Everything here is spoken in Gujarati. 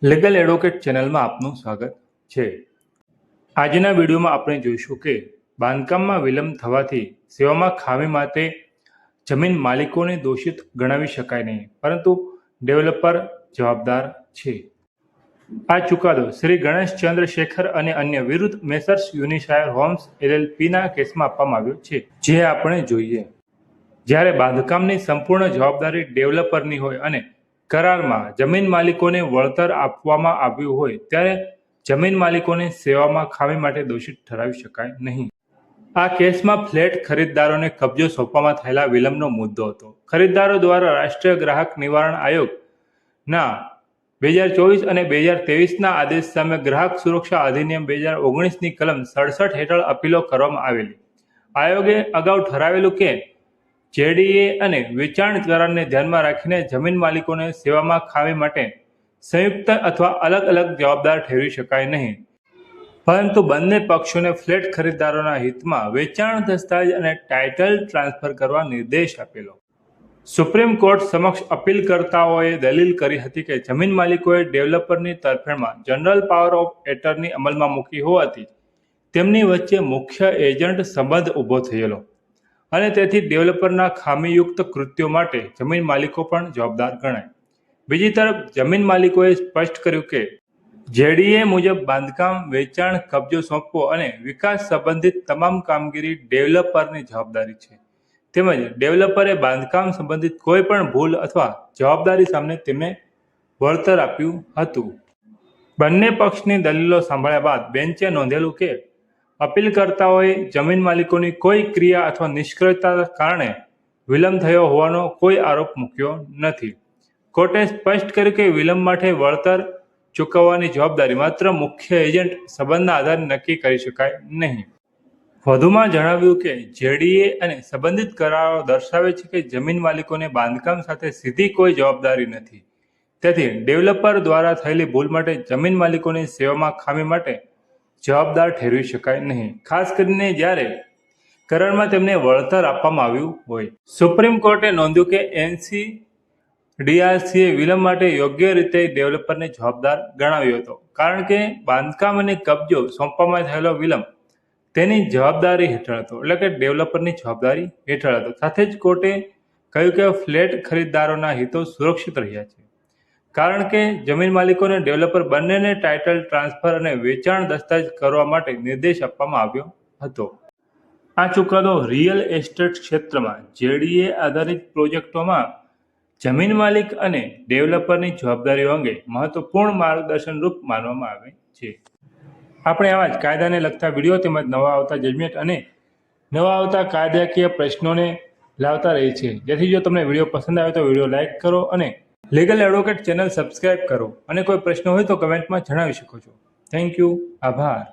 લીગલ એડવોકેટ ચેનલમાં આપનું સ્વાગત છે। આજના વિડીયોમાં આપણે જોઈશું કે બાંધકામમાં વિલંબ થવાથી સેવામાં ખામી માટે જમીન માલિકોને દોષિત ગણાવી શકાય નહીં, પરંતુ ડેવલપર જવાબદાર છે। આ ચુકાદો શ્રી ગણેશ ચંદ્રશેખર અને અન્ય વિરુદ્ધ મેસર્સ યુનિશાયર હોમ્સ LLPના કેસમાં આપવામાં આવ્યો છે, જે આપણે જોઈએ। જ્યારે બાંધકામની સંપૂર્ણ જવાબદારી ડેવલપરની હોય અને કરારમાં જમીન માલિકોને વળતર આપવામાં આવ્યું હોય ત્યારે જમીન માલિકોને સેવામાં ખામી માટે દોષિત ઠરાવી શકાય નહીં। આ કેસમાં ફ્લેટ ખરીદદારોને કબજો સોંપવામાં થયેલા વિલંબનો મુદ્દો હતો। ખરીદદારો દ્વારા રાષ્ટ્રીય ગ્રાહક નિવારણ આયોગના 2024 અને 2023ના આદેશ સામે ગ્રાહક સુરક્ષા અધિનિયમ 2019ની કલમ 67 હેઠળ અપીલો કરવામાં આવેલી। આયોગે અગાઉ ઠરાવેલું કે જેડીએ અને વેચાણ કરારને ધ્યાનમાં રાખીને જમીન માલિકોને સેવામાં ખામી માટે સંયુક્ત અથવા અલગ અલગ જવાબદાર ઠેરવી શકાય નહીં, પરંતુ બંને પક્ષોને ફ્લેટ ખરીદદારોના હિતમાં વેચાણ દસ્તાવેજ અને ટાઇટલ ટ્રાન્સફર કરવા નિર્દેશ આપેલો। સુપ્રીમ કોર્ટ સમક્ષ અપીલકર્તાઓએ દલીલ કરી હતી કે જમીન માલિકોએ ડેવલપરની તરફેણમાં જનરલ પાવર ઓફ એટર્ની અમલમાં મૂકી હોવાથી તેમની વચ્ચે મુખ્ય એજન્ટ સંબંધ ઊભો થયેલો અને તેથી ડેવલપરના ખામીયુક્ત કૃત્યો માટે જમીન માલિકો પણ જવાબદાર ગણાય। બીજી તરફ જમીન માલિકોએ સ્પષ્ટ કર્યું કે જેડીએ મુજબ બાંધકામ, વેચાણ, કબજો સોંપવો અને વિકાસ સંબંધિત તમામ કામગીરી ડેવલપરની જવાબદારી છે, તેમજ ડેવલપરે બાંધકામ સંબંધિત કોઈ પણ ભૂલ અથવા જવાબદારી સામે તેમને વળતર આપ્યું હતું। બંને પક્ષની દલીલો સાંભળ્યા બાદ બેન્ચે નોંધેલું કે અપીલકર્તાઓએ જમીન માલિકોની કોઈ ક્રિયા અથવા નિષ્ક્રિયતાના કારણે વિલંબ થયો હોવાનો કોઈ આરોપ મૂક્યો નથી। કોર્ટે સ્પષ્ટ કર્યું કે વિલંબ માટે વળતર ચૂકવવાની જવાબદારી માત્ર મુખ્ય એજન્ટ સંબંધના આધારે નક્કી કરી શકાય નહીં। વધુમાં જણાવ્યું કે જેડીએ અને સંબંધિત કરારો દર્શાવે છે કે જમીન માલિકોને બાંધકામ સાથે સીધી કોઈ જવાબદારી નથી, તેથી ડેવલપર દ્વારા થયેલી ભૂલ માટે જમીન માલિકોની સેવામાં ખામી માટે જવાબદાર ઠેરવી શકાય નહીં, ખાસ કરીને જ્યારે કરારમાં તેમને વળતર આપવામાં આવ્યું હોય। સુપ્રીમ કોર્ટે નોંધ્યું કે NCDRCએ વિલંબ માટે યોગ્ય રીતે ડેવલપરને જવાબદાર ગણાવ્યો હતો, કારણ કે બાંધકામ અને કબજો સોંપવામાં થયેલો વિલંબ તેની જવાબદારી હેઠળ હતો, એટલે કે ડેવલપરની જવાબદારી હેઠળ હતો। સાથે જ કોર્ટે કહ્યું કે ફ્લેટ ખરીદદારોના હિતો સુરક્ષિત રહ્યા છે, કારણ કે જમીન માલિકોને ડેવલપર બંનેને ટાઇટલ ટ્રાન્સફર અને વેચાણ દસ્તાવેજ કરવા માટે નિર્દેશ આપવામાં આવ્યો હતો। આ ચુકાદો રિયલ એસ્ટેટ ક્ષેત્રમાં જેડીએ આધારિત પ્રોજેક્ટોમાં જમીન માલિક અને ડેવલપરની જવાબદારીઓ અંગે મહત્વપૂર્ણ માર્ગદર્શનરૂપ માનવામાં આવે છે। આપણે આવા જ કાયદાને લગતા વિડીયો તેમજ નવા આવતા જજમેન્ટ અને નવા આવતા કાયદાકીય પ્રશ્નોને લાવતા રહે છે। જેથી જો તમને વિડીયો પસંદ આવે તો વિડીયો લાઇક કરો અને લીગલ એડવોકેટ ચેનલ સબસ્ક્રાઇબ કરો, અને કોઈ પ્રશ્ન હોય તો કમેન્ટમાં જણાવી શકો છો। થેન્ક યુ, આભાર।